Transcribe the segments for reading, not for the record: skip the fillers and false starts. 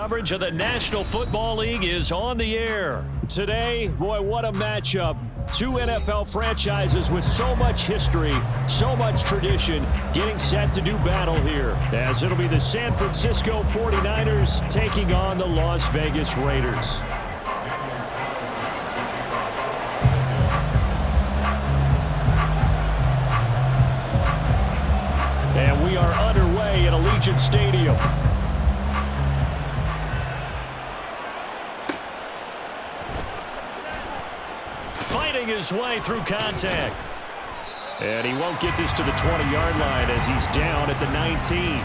Coverage of the National Football League is on the air. Today, boy, what a matchup. Two NFL franchises with so much history, so much tradition, getting set to do battle here. As it'll be the San Francisco 49ers taking on the Las Vegas Raiders. And we are underway at Allegiant Stadium. Fighting his way through contact. And he won't get this to the 20-yard line as he's down at the 19.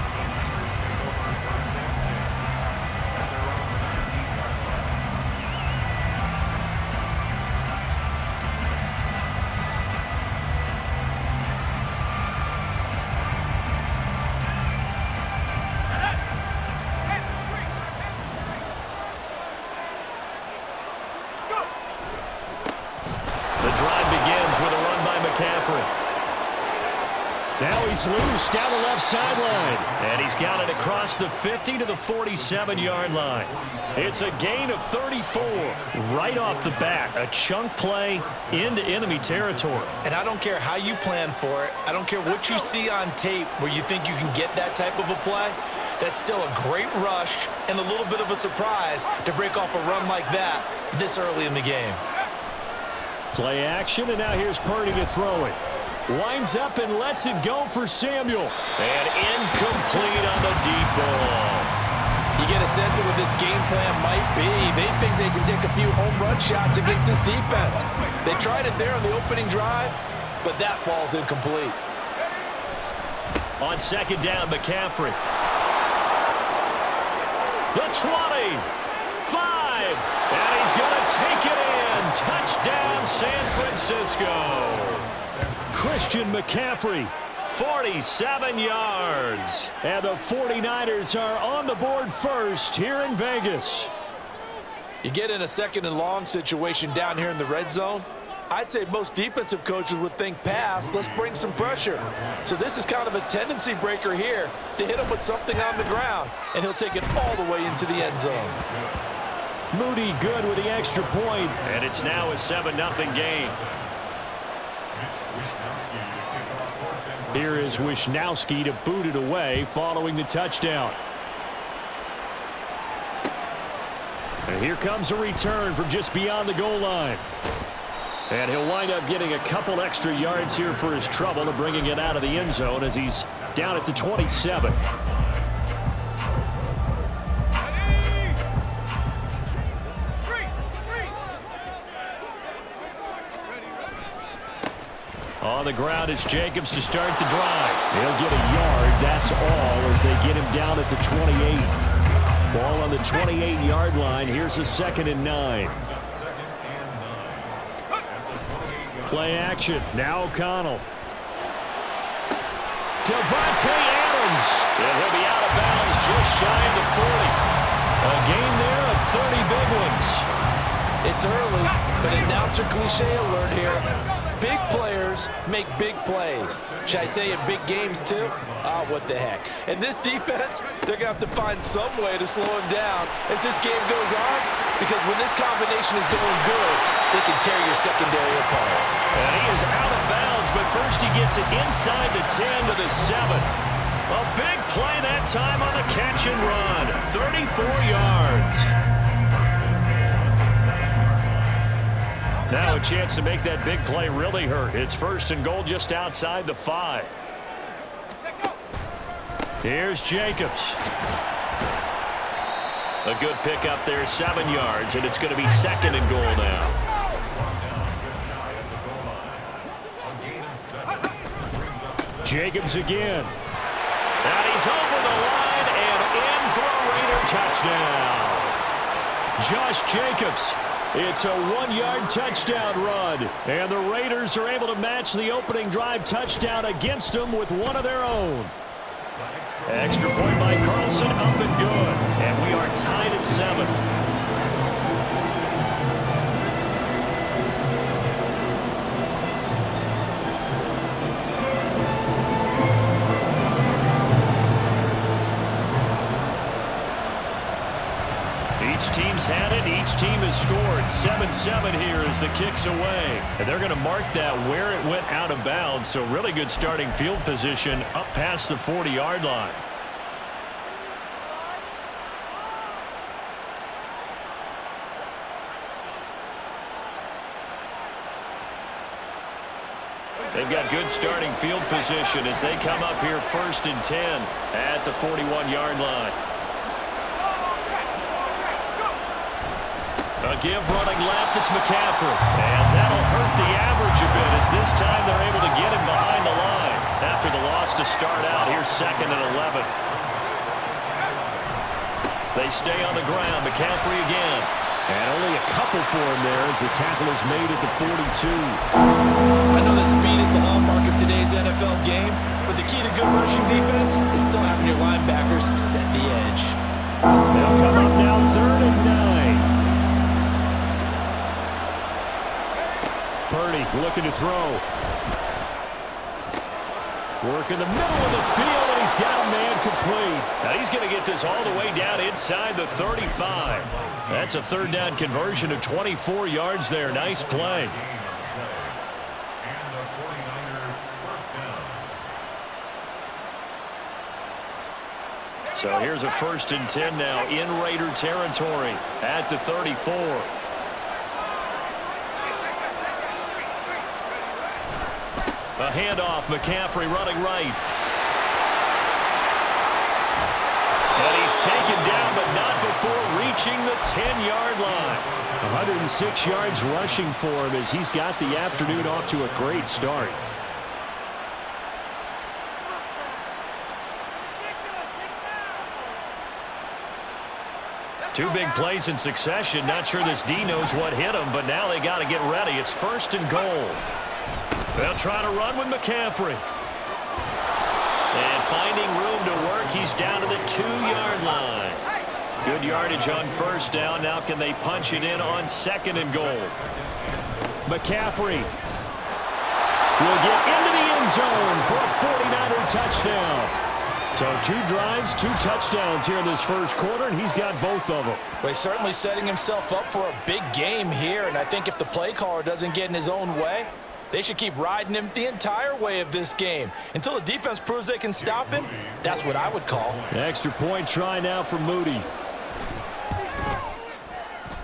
Now he's loose down the left sideline. And he's got it across the 50 to the 47-yard line. It's a gain of 34 right off the bat. A chunk play into enemy territory. And I don't care how you plan for it. I don't care what you see on tape where you think you can get that type of a play. That's still a great rush and a little bit of a surprise to break off a run like that this early in the game. Play action, and now here's Purdy to throw it. Winds up and lets it go for Samuel. And incomplete on the deep ball. You get a sense of what this game plan might be. They think they can take a few home run shots against this defense. They tried it there on the opening drive, but that ball's incomplete. On second down, McCaffrey. The 20. 5. And he's going to take it in. Touchdown, San Francisco. Christian McCaffrey, 47 yards. And the 49ers are on the board first here in Vegas. You get in a second and long situation down here in the red zone. I'd say most defensive coaches would think pass. Let's bring some pressure. So this is kind of a tendency breaker here to hit him with something on the ground, and he'll take it all the way into the end zone. Moody good with the extra point. And it's now a 7-0 game. Here is Wisnowski to boot it away following the touchdown. And here comes a return from just beyond the goal line. And he'll wind up getting a couple extra yards here for his trouble and bringing it out of the end zone as he's down at the 27. On the ground, it's Jacobs to start the drive. He'll get a yard, that's all, as they get him down at the 28. Ball on the 28-yard line. Here's a 2nd and 9. Play action. Now O'Connell. Devontae Adams. And he'll be out of bounds just shy of the 40. A gain there of 30 big ones. It's early, but announcer cliche alert here. Big players make big plays. Should I say in big games too? What the heck. And this defense, they're going to have to find some way to slow him down as this game goes on, because when this combination is going good, they can tear your secondary apart. And he is out of bounds, but first he gets it inside the 10 to the 7. A big play that time on the catch and run. 34 yards. Now a chance to make that big play really hurt. It's 1st and goal just outside the 5. Here's Jacobs. A good pickup there, 7 yards, and it's going to be 2nd and goal now. Jacobs again. And he's over the line and in for a Raider touchdown. Josh Jacobs. It's a 1-yard touchdown run. And the Raiders are able to match the opening drive touchdown against them with one of their own. Extra point by Carlson, up and good. And we are tied at 7. Each team's had it. Each team has scored. 7-7 here as the kick's away. And they're going to mark that where it went out of bounds. So really good starting field position up past the 40-yard line. They've got good starting field position as they come up here 1st and 10 at the 41-yard line. A give running left, it's McCaffrey. And that'll hurt the average a bit as this time they're able to get him behind the line. After the loss to start out, here's 2nd and 11. They stay on the ground. McCaffrey again. And only a couple for him there as the tackle is made at the 42. I know that speed is the hallmark of today's NFL game, but the key to good rushing defense is still having your linebackers set the edge. They'll come up now 3rd and 9. Purdy looking to throw. Work in the middle of the field, and he's got a man complete. Now he's going to get this all the way down inside the 35. That's a 3rd down conversion of 24 yards there. Nice play. So here's a 1st and 10 now in Raider territory at the 34. A handoff, McCaffrey running right. And he's taken down, but not before reaching the 10-yard line. 106 yards rushing for him as he's got the afternoon off to a great start. Two big plays in succession. Not sure this D knows what hit him, but now they got to get ready. It's 1st and goal. They'll try to run with McCaffrey. And finding room to work, he's down to the 2-yard line. Good yardage on 1st down. Now can they punch it in on 2nd and goal? McCaffrey will get into the end zone for a 49er touchdown. So 2 drives, 2 touchdowns here in this first quarter, and he's got both of them. Well, he's certainly setting himself up for a big game here, and I think if the play caller doesn't get in his own way, they should keep riding him the entire way of this game. Until the defense proves they can stop him, that's what I would call. Extra point try now for Moody.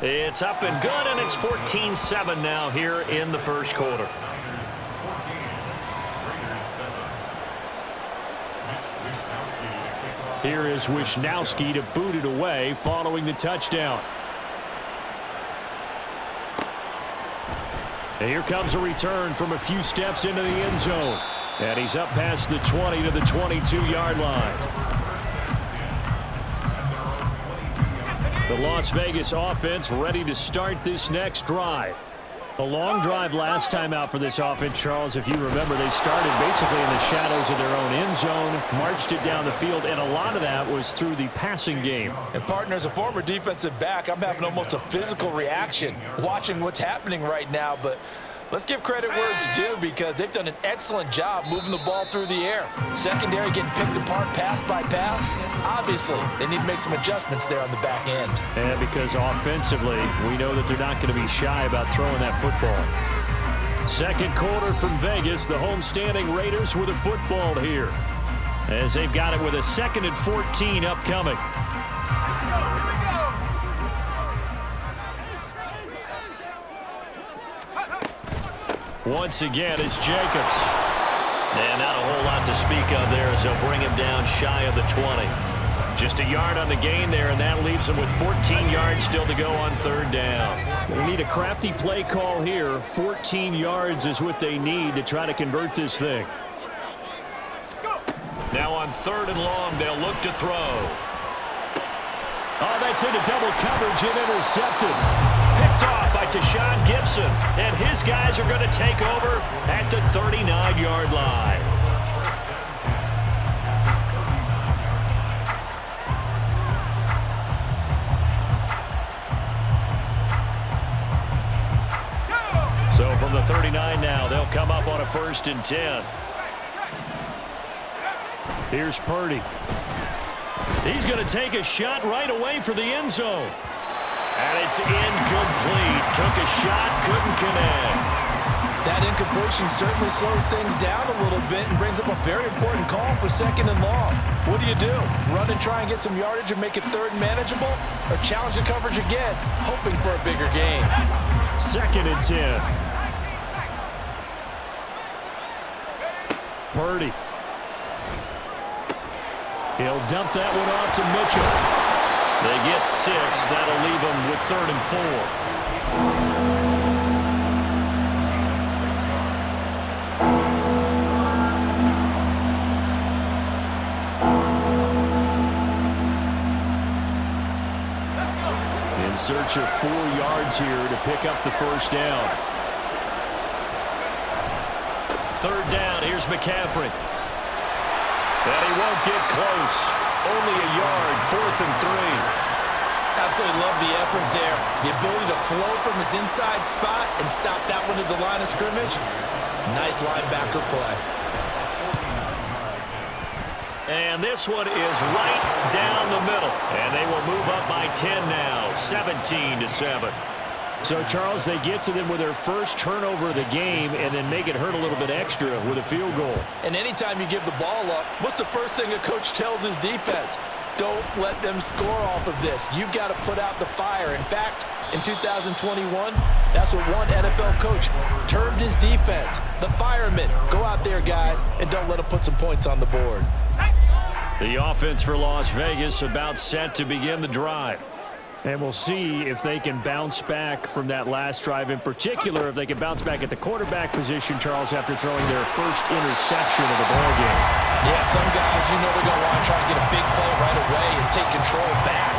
It's up and good, and it's 14-7 now here in the first quarter. Here is Wisnowski to boot it away following the touchdown. And here comes a return from a few steps into the end zone. And he's up past the 20 to the 22-yard line. The Las Vegas offense ready to start this next drive. A long drive last time out for this offense, Charles. If you remember, they started basically in the shadows of their own end zone, marched it down the field, and a lot of that was through the passing game. And, partner, as a former defensive back, I'm having almost a physical reaction watching what's happening right now. But let's give credit where it's due because they've done an excellent job moving the ball through the air. Secondary getting picked apart pass by pass. Obviously, they need to make some adjustments there on the back end. And because offensively, we know that they're not going to be shy about throwing that football. Second quarter from Vegas, the homestanding Raiders with a football here, as they've got it with a 2nd and 14 upcoming. Once again, it's Jacobs. And not a whole lot to speak of there as they'll bring him down shy of the 20. Just a yard on the gain there, and that leaves them with 14 yards still to go on 3rd down. We need a crafty play call here. 14 yards is what they need to try to convert this thing. Now on 3rd and long, they'll look to throw. Oh, that's into double coverage and intercepted. Picked off by Tashawn Gibson, and his guys are going to take over at the 39-yard line. So from the 39 now, they'll come up on a 1st and 10. Here's Purdy. He's going to take a shot right away for the end zone. And it's incomplete. Took a shot, couldn't connect. That incompletion certainly slows things down a little bit and brings up a very important call for 2nd and long. What do? Run and try and get some yardage and make it 3rd and manageable? Or challenge the coverage again, hoping for a bigger gain? 2nd and 10. Purdy. He'll dump that one off to Mitchell. They get 6. That'll leave them with 3rd and 4. In search of 4 yards here to pick up the first down. 3rd down. Here's McCaffrey. And he won't get close. Only a yard. 4th and 3. Absolutely love the effort there. The ability to flow from his inside spot and stop that one at the line of scrimmage. Nice linebacker play. And this one is right down the middle. And they will move up by 10 now, 17-7. So, Charles, they get to them with their first turnover of the game and then make it hurt a little bit extra with a field goal. And anytime you give the ball up, what's the first thing a coach tells his defense? Don't let them score off of this. You've got to put out the fire. In fact, in 2021, that's what one NFL coach termed his defense. The firemen. Go out there, guys, and don't let them put some points on the board. The offense for Las Vegas about set to begin the drive. And we'll see if they can bounce back from that last drive. In particular, if they can bounce back at the quarterback position, Charles, after throwing their first interception of the ball game. Yeah, some guys, they're going to want to try and get a big play right away and take control back.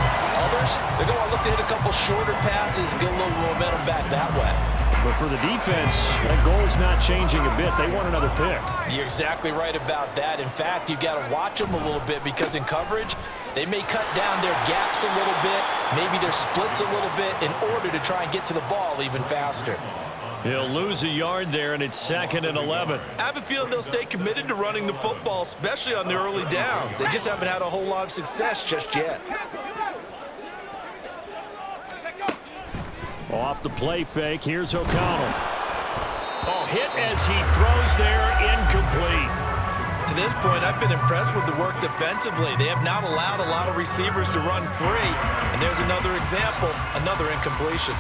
Others, they're going to look to hit a couple shorter passes and get a little momentum back that way. But for the defense, that goal's not changing a bit. They want another pick. You're exactly right about that. In fact, you've got to watch them a little bit because in coverage, they may cut down their gaps a little bit, maybe their splits a little bit in order to try and get to the ball even faster. He'll lose a yard there, and it's 2nd and 11. I have a feeling they'll stay committed to running the football, especially on the early downs. They just haven't had a whole lot of success just yet. Off the play fake, here's O'Connell. Oh, hit as he throws there, incomplete. To this point, I've been impressed with the work defensively. They have not allowed a lot of receivers to run free. And there's another example, another incompletion.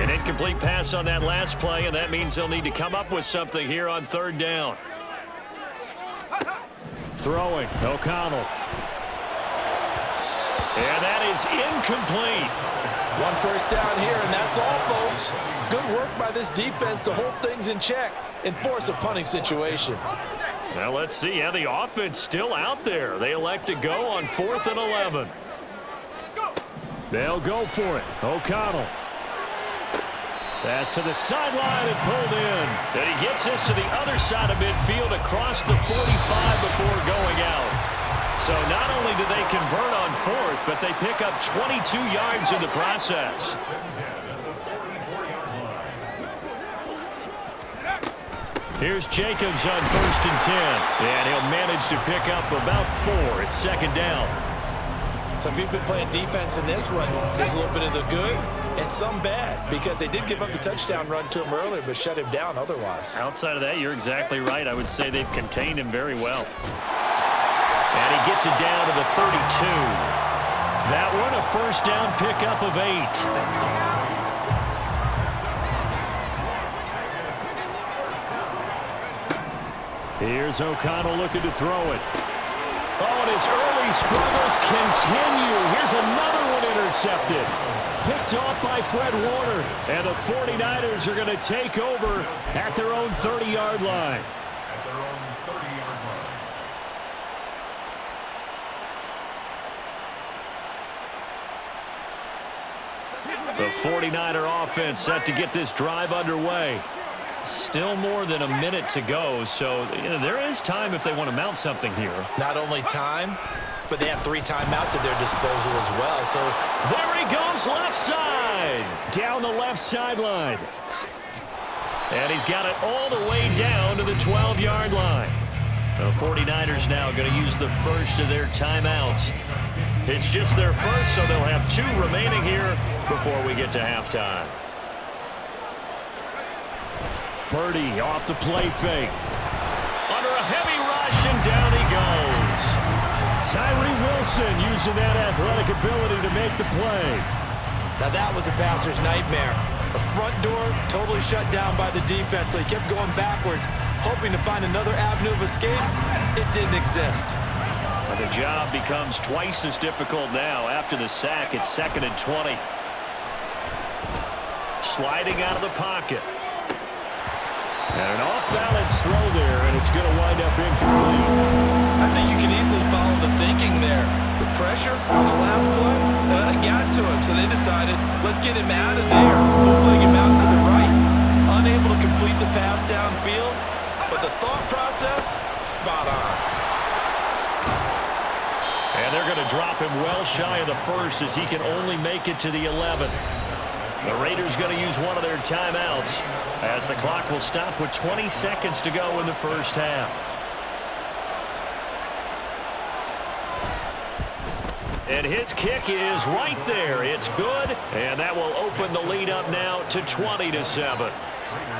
An incomplete pass on that last play, and that means they'll need to come up with something here on 3rd down. Throwing, O'Connell. And that is incomplete. One first down here, and that's all, folks. Good work by this defense to hold things in check and force a punting situation. Now let's see. Yeah, the offense still out there. They elect to go on 4th and 11. They'll go for it. O'Connell. Pass to the sideline and pulled in. And he gets this to the other side of midfield across the 45 before going out. So not only do they convert on 4th, but they pick up 22 yards in the process. Here's Jacobs on 1st and 10. And he'll manage to pick up about 4. It's 2nd down. So if you've been playing defense in this one, there's a little bit of the good and some bad, because they did give up the touchdown run to him earlier, but shut him down otherwise. Outside of that, you're exactly right. I would say they've contained him very well. And he gets it down to the 32. That one, a first down pickup of 8. Here's O'Connell looking to throw it. Oh, and his early struggles continue. Here's another one intercepted. Picked off by Fred Warner. And the 49ers are going to take over at their own 30-yard line. The 49er offense set to get this drive underway. Still more than a minute to go, so there is time if they want to mount something here. Not only time, but they have 3 timeouts at their disposal as well. So there he goes, left side. Down the left sideline. And he's got it all the way down to the 12-yard line. The 49ers now going to use the first of their timeouts. It's just their first, so they'll have 2 remaining here before we get to halftime. Purdy off the play fake. Under a heavy rush, and down he goes. Tyree Wilson using that athletic ability to make the play. Now that was a passer's nightmare. The front door totally shut down by the defense, so he kept going backwards, hoping to find another avenue of escape. It didn't exist. And the job becomes twice as difficult now. After the sack, it's 2nd and 20. Sliding out of the pocket. And an off-balance throw there, and it's going to wind up incomplete. I think you can easily follow the thinking there. The pressure on the last play, got to him, so they decided, let's get him out of there, bootleg him out to the right. Unable to complete the pass downfield, but the thought process, spot on. And they're going to drop him well shy of the first as he can only make it to the 11. The Raiders going to use one of their timeouts as the clock will stop with 20 seconds to go in the first half. And his kick is right there. It's good, and that will open the lead up now to 20-7.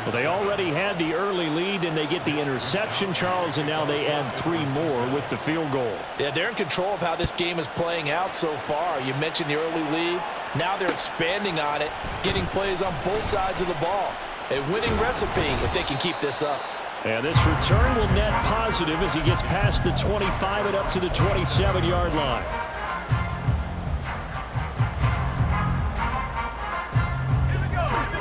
Well, they already had the early lead, and they get the interception, Charles, and now they add 3 more with the field goal. Yeah, they're in control of how this game is playing out so far. You mentioned the early lead. Now they're expanding on it, getting plays on both sides of the ball. A winning recipe if they can keep this up. And this return will net positive as he gets past the 25 and up to the 27-yard line.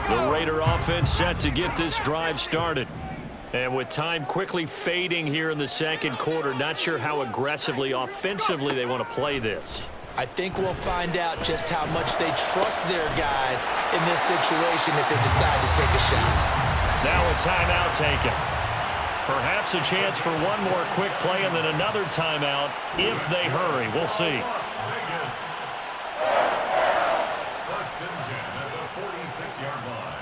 The Raider offense set to get this drive started. And with time quickly fading here in the second quarter, not sure how aggressively, offensively they want to play this. I think we'll find out just how much they trust their guys in this situation if they decide to take a shot. Now a timeout taken. Perhaps a chance for one more quick play and then another timeout if they hurry. We'll see. First and 10 at the 46-yard line.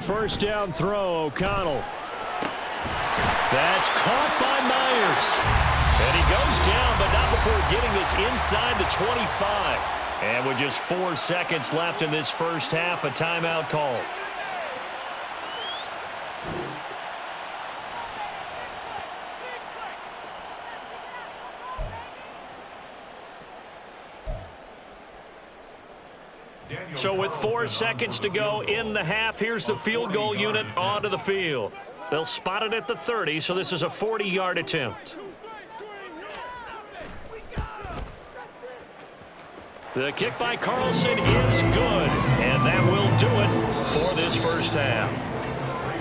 First down throw, O'Connell. That's caught by Myers. And he goes down, but not before getting this inside the 25. And with just 4 seconds left in this first half, a timeout call. So with 4 seconds to go in the half, here's the field goal unit onto the field. They'll spot it at the 30, so this is a 40-yard attempt. The kick by Carlson is good, and that will do it for this first half.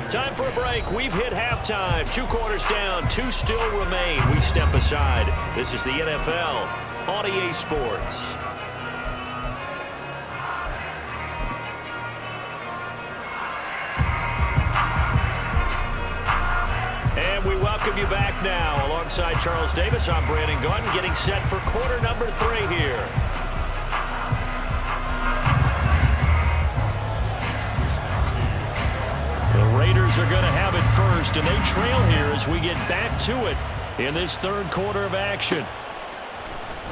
Time for a break. We've hit halftime. 2 quarters down, 2 still remain. We step aside. This is the NFL on EA Sports. And we welcome you back now. Alongside Charles Davis, I'm Brandon Gunn, getting set for quarter number 3 here. The Raiders are going to have it first, and they trail here as we get back to it in this third quarter of action.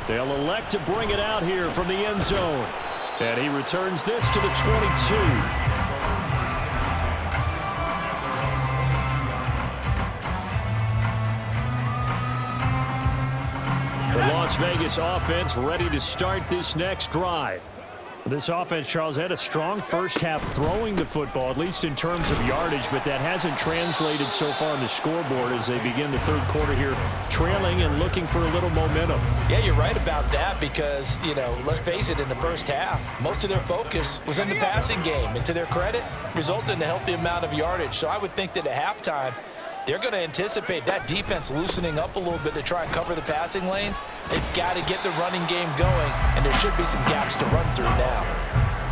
They'll elect to bring it out here from the end zone. And he returns this to the 22. Las Vegas offense ready to start this next drive. This offense, Charles, had a strong first half throwing the football, at least in terms of yardage, but that hasn't translated so far on the scoreboard as they begin the third quarter here, trailing and looking for a little momentum. Yeah, you're right about that because, let's face it, in the first half, most of their focus was in the passing game. And to their credit, resulted in a healthy amount of yardage. So I would think that at halftime, they're going to anticipate that defense loosening up a little bit to try and cover the passing lanes. They've got to get the running game going, and there should be some gaps to run through now.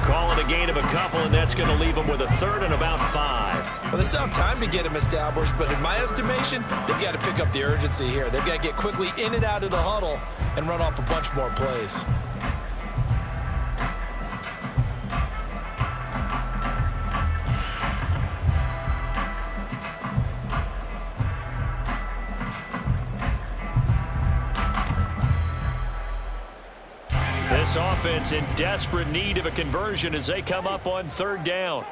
Call it a gain of a couple, and that's going to leave them with a third and about 5. Well, they still have time to get him established, but in my estimation, they've got to pick up the urgency here. They've got to get quickly in and out of the huddle and run off a bunch more plays. This offense in desperate need of a conversion as they come up on 3rd down.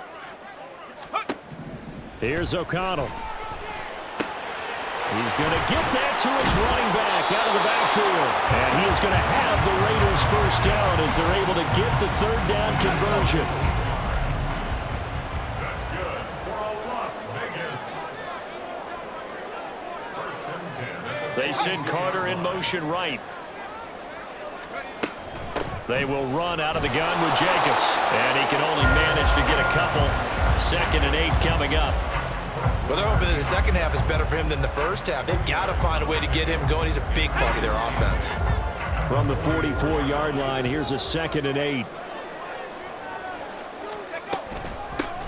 Here's O'Connell. He's going to get that to his running back out of the backfield. And he is going to have the Raiders first down as they're able to get the 3rd down conversion. That's good for a Las Vegas. 1st and 10. They send Carter in motion right. They will run out of the gun with Jacobs. And he can only manage to get a couple. 2nd and 8 coming up. Well, they're hoping that the second half is better for him than the first half. They've got to find a way to get him going. He's a big part of their offense. From the 44-yard line, here's a 2nd and 8.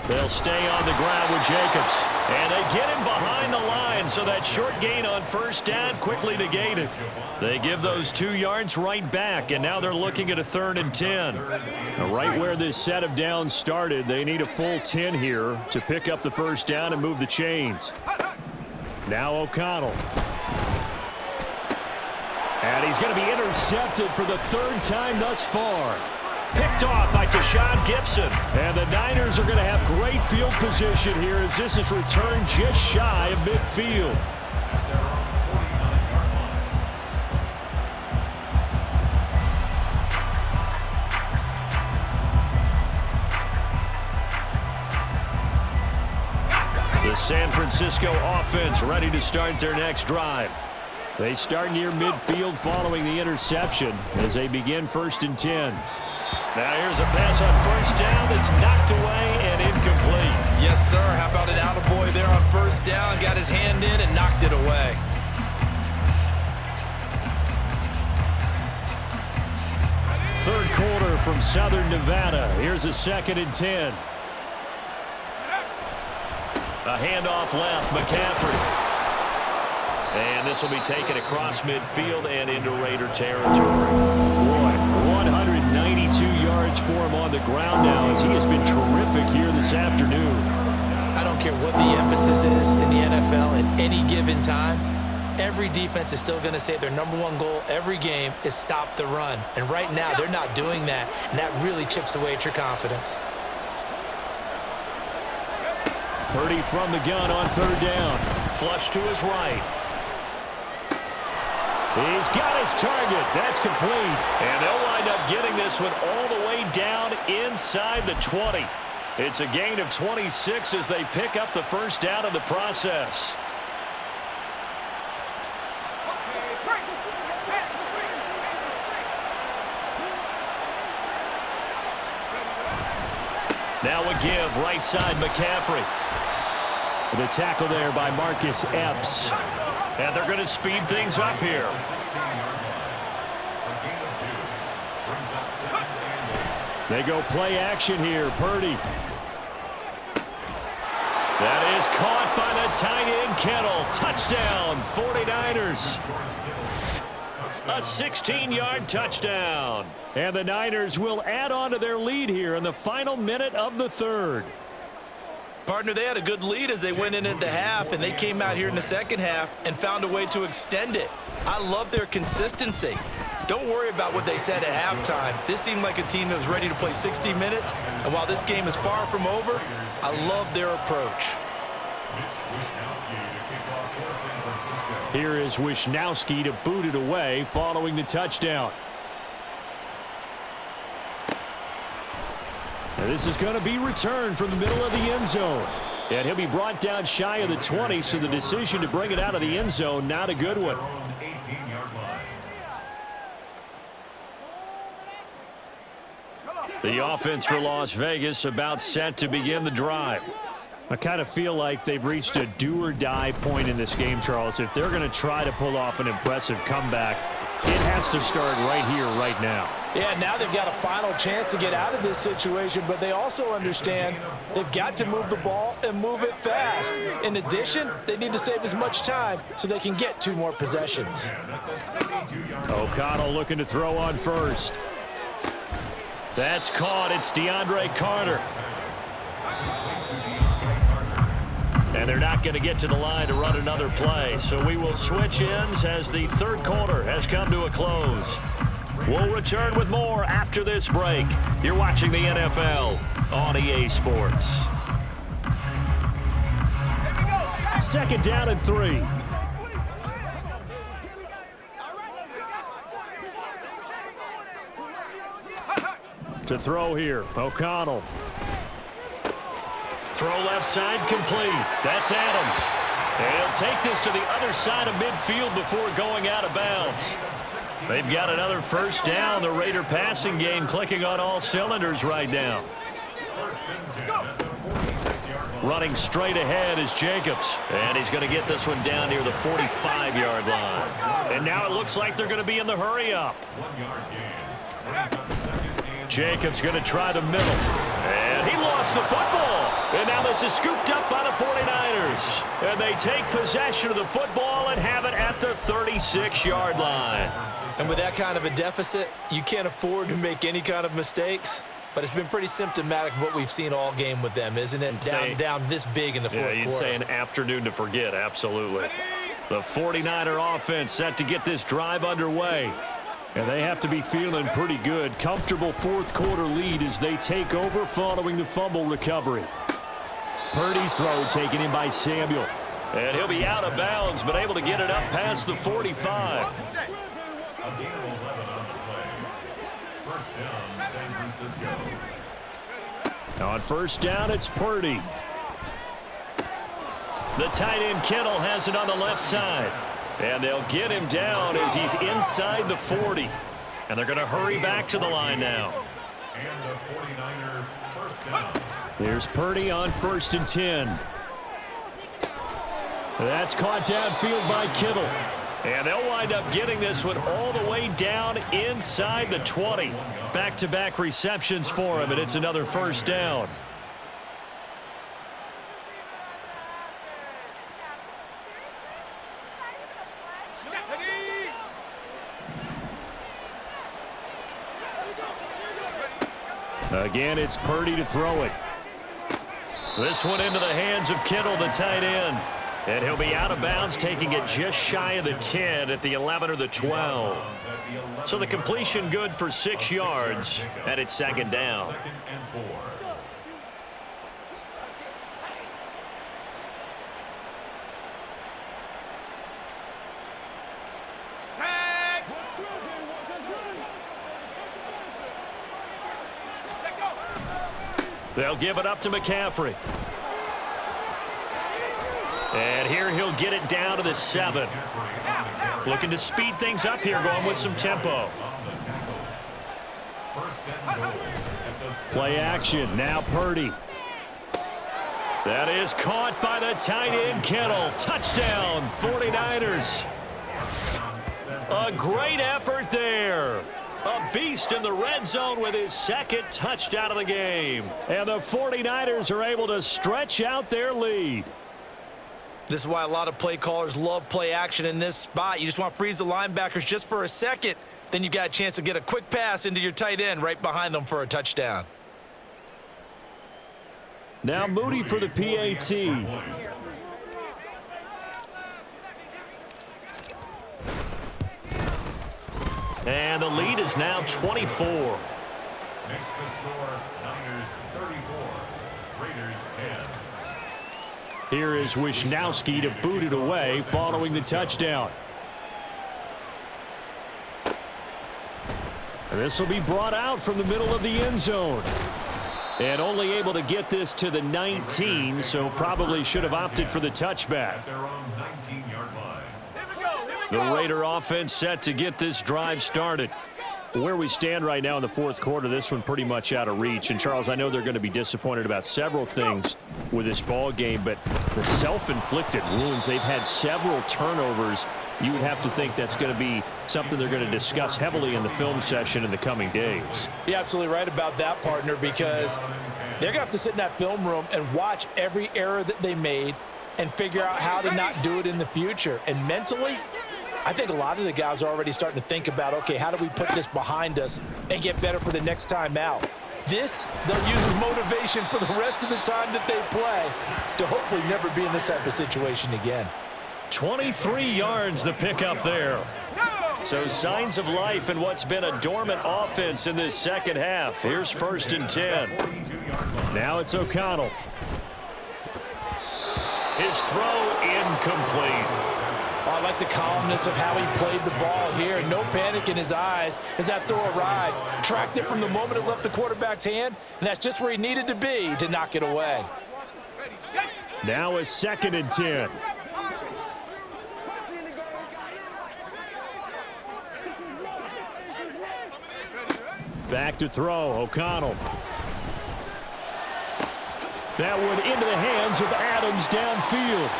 They'll stay on the ground with Jacobs. And they get him behind the line, so that short gain on 1st down quickly negated. They give those 2 yards right back, and now they're looking at a 3rd and 10. Now, right where this set of downs started, they need a full 10 here to pick up the 1st down and move the chains. Now O'Connell. And he's going to be intercepted for the 3rd time thus far. Picked off by Deshaun Gibson. And the Niners are going to have great field position here as this is returned just shy of midfield. The San Francisco offense ready to start their next drive. They start near midfield following the interception as they begin 1st and 10. Now here's a pass on 1st down that's knocked away and incomplete. Yes, sir. How about an attaboy there on 1st down? Got his hand in and knocked it away. Third quarter from Southern Nevada. Here's a 2nd and 10. A handoff left, McCaffrey. And this will be taken across midfield and into Raider territory. Boy, 192 yards for him on the ground now as he has been terrific here this afternoon. I don't care what the emphasis is in the NFL at any given time. Every defense is still going to say their #1 goal every game is stop the run. And right now, they're not doing that, and that really chips away at your confidence. Purdy from the gun on 3rd down. Flush to his right. He's got his target. That's complete. And they'll wind up getting this one all the way down inside the 20. It's a gain of 26 as they pick up the 1st down in the process. Now a give, right side McCaffrey. The tackle there by Marcus Epps. And they're going to speed things up here. They go play action here. Purdy. That is caught by the tight end Kittle. Touchdown, 49ers. A 16-yard touchdown. And the Niners will add on to their lead here in the final minute of the 3rd. Partner, they had a good lead as they went in at the half, and they came out here in the second half and found a way to extend it. I love their consistency. Don't worry about what they said at halftime. This seemed like a team that was ready to play 60 minutes, and while this game is far from over, I love their approach. Here is Wishnowski to boot it away following the touchdown. Now this is going to be returned from the middle of the end zone. And he'll be brought down shy of the 20, so the decision to bring it out of the end zone, not a good one. The offense for Las Vegas about set to begin the drive. I kind of feel like they've reached a do-or-die point in this game, Charles. If they're going to try to pull off an impressive comeback, it has to start right here, right now. Yeah, now they've got a final chance to get out of this situation, but they also understand they've got to move the ball and move it fast. In addition, they need to save as much time so they can get 2 more possessions. O'Connell looking to throw on first. That's caught. It's DeAndre Carter. And they're not going to get to the line to run another play. So we will switch ends as the third quarter has come to a close. We'll return with more after this break. You're watching the NFL on EA Sports. 2nd down and 3. To throw here, O'Connell. Throw left side complete. That's Adams. And he'll take this to the other side of midfield before going out of bounds. They've got another first down. The Raider passing game clicking on all cylinders right now. Running straight ahead is Jacobs. And he's going to get this one down near the 45-yard line. And now it looks like they're going to be in the hurry-up. Jacobs going to try the middle. And he lost the football. And now this is scooped up by the 49ers. And they take possession of the football and have it at the 36-yard line. And with that kind of a deficit, you can't afford to make any kind of mistakes. But it's been pretty symptomatic of what we've seen all game with them, isn't it? Down this big in the fourth quarter. Yeah, you'd say an afternoon to forget, absolutely. The 49er offense set to get this drive underway. And they have to be feeling pretty good. Comfortable fourth quarter lead as they take over following the fumble recovery. Purdy's throw taken in by Samuel. And he'll be out of bounds, but able to get it up past the 45. On first down, it's Purdy. The tight end Kittle has it on the left side. And they'll get him down as he's inside the 40. And they're going to hurry back to the line now. And the 49er first down. Here's Purdy on 1st and 10. That's caught downfield by Kittle. And they'll wind up getting this one all the way down inside the 20. Back-to-back receptions for him, and it's another first down. Again, it's Purdy to throw it. This one into the hands of Kittle, the tight end. And he'll be out of bounds, taking it just shy of the 10 at the 11 or the 12. So the completion good for 6 yards, and it's 2nd down. They'll give it up to McCaffrey. And here he'll get it down to the 7. Looking to speed things up here, going with some tempo. Play action, now Purdy. That is caught by the tight end Kittle. Touchdown, 49ers. A great effort there. A beast in the red zone with his 2nd touchdown of the game. And the 49ers are able to stretch out their lead. This is why a lot of play callers love play action in this spot. You just want to freeze the linebackers just for a second. Then you got a chance to get a quick pass into your tight end right behind them for a touchdown. Now Moody for the PAT. And the lead is now 24. Makes the score Niners 34, Raiders 10. Here is Wisnowski to boot it away following the touchdown. This will be brought out from the middle of the end zone. And only able to get this to the 19, so probably should have opted for the touchback. At their own 19-yard line. The Raider offense set to get this drive started. Where we stand right now in the fourth quarter, this one pretty much out of reach. And, Charles, I know they're going to be disappointed about several things with this ball game, but the self-inflicted wounds, they've had several turnovers you would have to think that's going to be something they're going to discuss heavily in the film session in the coming days. You're absolutely right about that, partner, because they're going to have to sit in that film room and watch every error that they made and figure out how to not do it in the future. And mentally, I think a lot of the guys are already starting to think about, okay, how do we put this behind us and get better for the next time out? This, they'll use as motivation for the rest of the time that they play to hopefully never be in this type of situation again. 23 yards the pickup there. So signs of life in what's been a dormant offense in this second half. Here's 1st and 10. Now it's O'Connell. His throw incomplete. Oh, I like the calmness of how he played the ball here. No panic in his eyes as that throw arrived. Tracked it from the moment it left the quarterback's hand, and that's just where he needed to be to knock it away. Now it's 2nd and 10. Back to throw, O'Connell. That one into the hands of Adams downfield.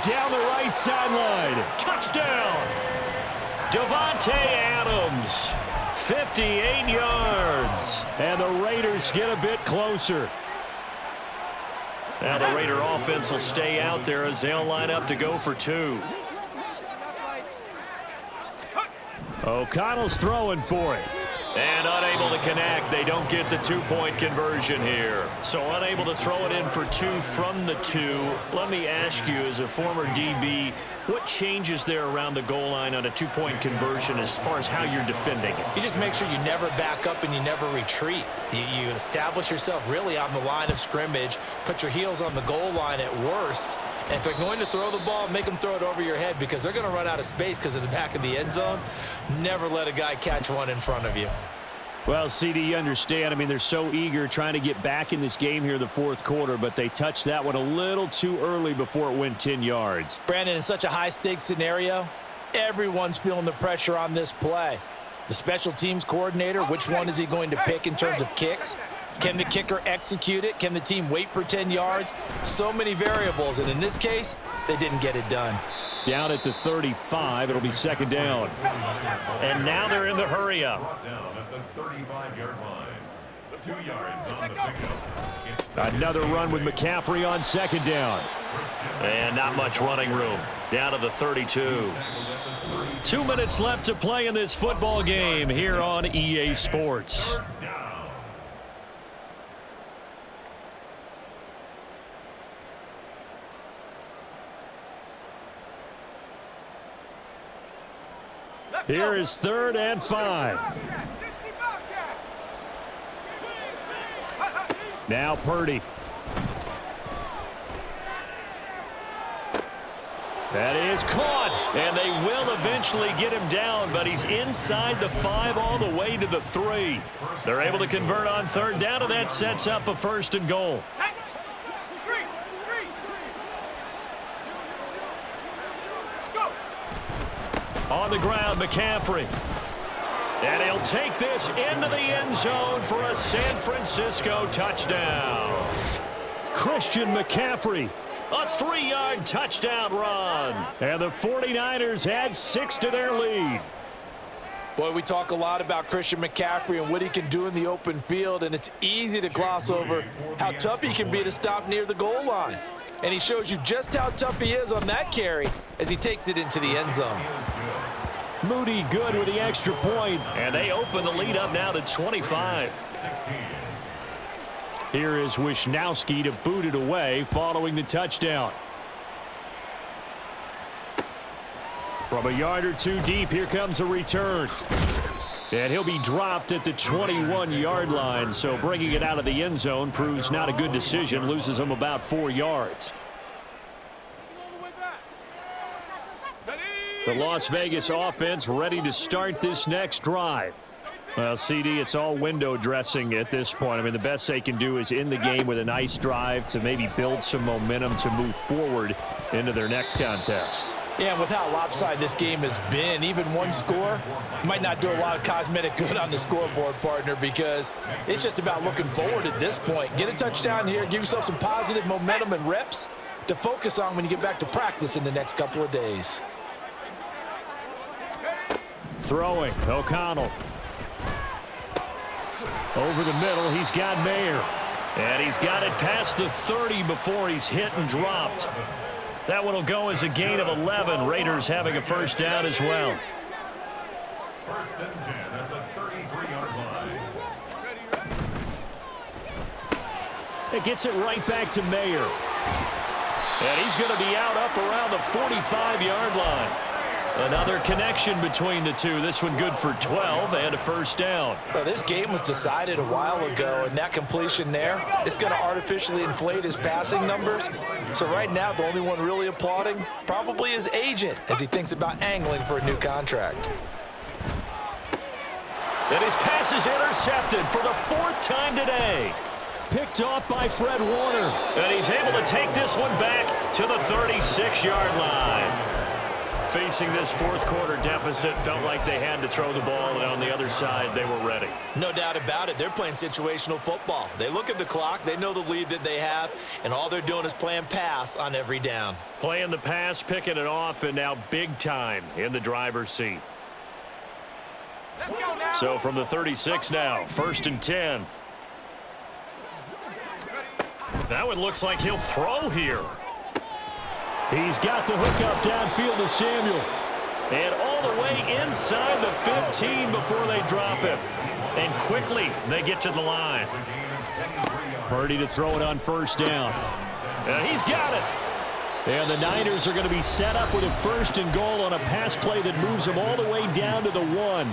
Down the right sideline. Touchdown! Davante Adams, 58 yards. And the Raiders get a bit closer. Now the Raider offense will stay out there as they'll line up to go for 2. O'Connell's throwing for it. And unable to connect. They don't get the 2-point conversion here. So unable to throw it in for 2 from the 2. Let me ask you, as a former DB, what changes there around the goal line on a 2-point conversion as far as how you're defending it? You just make sure you never back up and you never retreat. You establish yourself really on the line of scrimmage, put your heels on the goal line at worst, and if they're going to throw the ball, make them throw it over your head because they're going to run out of space because of the back of the end zone. Never let a guy catch one in front of you. Well, CD, you understand. I mean, they're so eager trying to get back in this game here in the 4th quarter, but they touched that one a little too early before it went 10 yards. Brandon, in such a high-stakes scenario, everyone's feeling the pressure on this play. The special teams coordinator, which one is he going to pick in terms of kicks? Can the kicker execute it? Can the team wait for 10 yards? So many variables, and in this case, they didn't get it done. Down at the 35, it'll be 2nd down. And now they're in the hurry-up. Down at the 35-yard line. 2 yards on the pickup. Another run with McCaffrey on 2nd down. And not much running room. Down to the 32. 2 minutes left to play in this football game here on EA Sports. Here is 3rd and 5. Now Purdy. That is caught, and they will eventually get him down, but he's inside the 5 all the way to the 3. They're able to convert on 3rd down, and that sets up a 1st and goal. On the ground, McCaffrey. And he'll take this into the end zone for a San Francisco touchdown. Christian McCaffrey. A 3-yard touchdown run. And the 49ers add 6 to their lead. Boy, we talk a lot about Christian McCaffrey and what he can do in the open field, and it's easy to gloss over how tough he can be to stop near the goal line. And he shows you just how tough he is on that carry as he takes it into the end zone. Moody good with the extra point. And they open the lead up now to 25. Here is Wisnowski to boot it away following the touchdown. From a yard or 2 deep, here comes a return. And he'll be dropped at the 21-yard line, so bringing it out of the end zone proves not a good decision, loses him about 4 yards. The Las Vegas offense ready to start this next drive. Well, CD, it's all window dressing at this point. I mean, the best they can do is end the game with a nice drive to maybe build some momentum to move forward into their next contest. Yeah, and with how lopsided this game has been, even one score might not do a lot of cosmetic good on the scoreboard, partner, because it's just about looking forward at this point. Get a touchdown here, give yourself some positive momentum and reps to focus on when you get back to practice in the next couple of days. Throwing, O'Connell. Over the middle, he's got Mayer. And he's got it past the 30 before he's hit and dropped. That one will go as a gain of 11. Raiders having a first down as well. First and 10 at the 33-yard line. It gets it right back to Mayer. And he's going to be out up around the 45-yard line. Another connection between the two. This one good for 12 and a first down. Well, this game was decided a while ago, and that completion there is going to artificially inflate his passing numbers. So right now, the only one really applauding probably his agent as he thinks about angling for a new contract. And his pass is intercepted for the 4th time today. Picked off by Fred Warner. And he's able to take this one back to the 36-yard line. Facing this fourth quarter deficit, felt like they had to throw the ball, and on the other side, they were ready. No doubt about it. They're playing situational football. They look at the clock, they know the lead that they have, and all they're doing is playing pass on every down. Playing the pass, picking it off, and now big time in the driver's seat. So from the 36 now, 1st and 10. That one looks like he'll throw here. He's got the hook up downfield to Samuel. And all the way inside the 15 before they drop him. And quickly they get to the line. Purdy to throw it on first down. And he's got it. And the Niners are going to be set up with a 1st and goal on a pass play that moves them all the way down to the 1. First and goal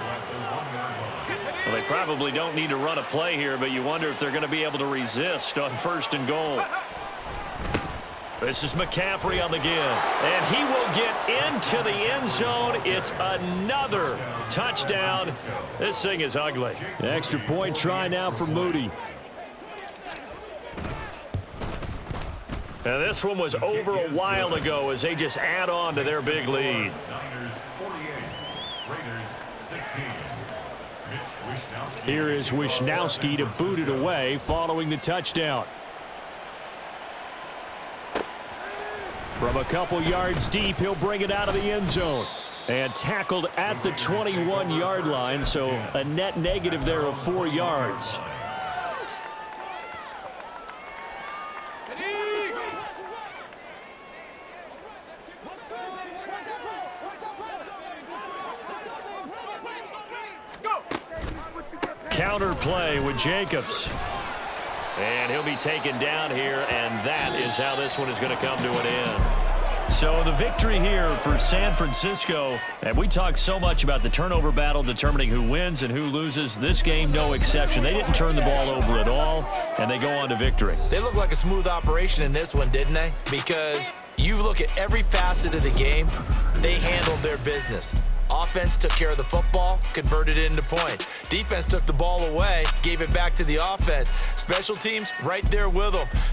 at the 1-yard line. Well, they probably don't need to run a play here, but you wonder if they're going to be able to resist on 1st and goal. This is McCaffrey on the give, and he will get into the end zone. It's another touchdown. This thing is ugly. Extra point try now for Moody. And this one was over a while ago as they just add on to their big lead. Niners 48, Raiders 16. Here is Wishnowsky to boot it away following the touchdown. From a couple yards deep, he'll bring it out of the end zone. And tackled at the 21-yard line, so a net negative there of 4 yards. Counter play with Jacobs. And he'll be taken down here, and that is how this one is going to come to an end. So the victory here for San Francisco, and we talk so much about the turnover battle determining who wins and who loses. This game, no exception. They didn't turn the ball over at all, and they go on to victory. They look like a smooth operation in this one, didn't they? Because you look at every facet of the game, they handled their business. Offense took care of the football, converted it into points. Defense took the ball away, gave it back to the offense. Special teams right there with them.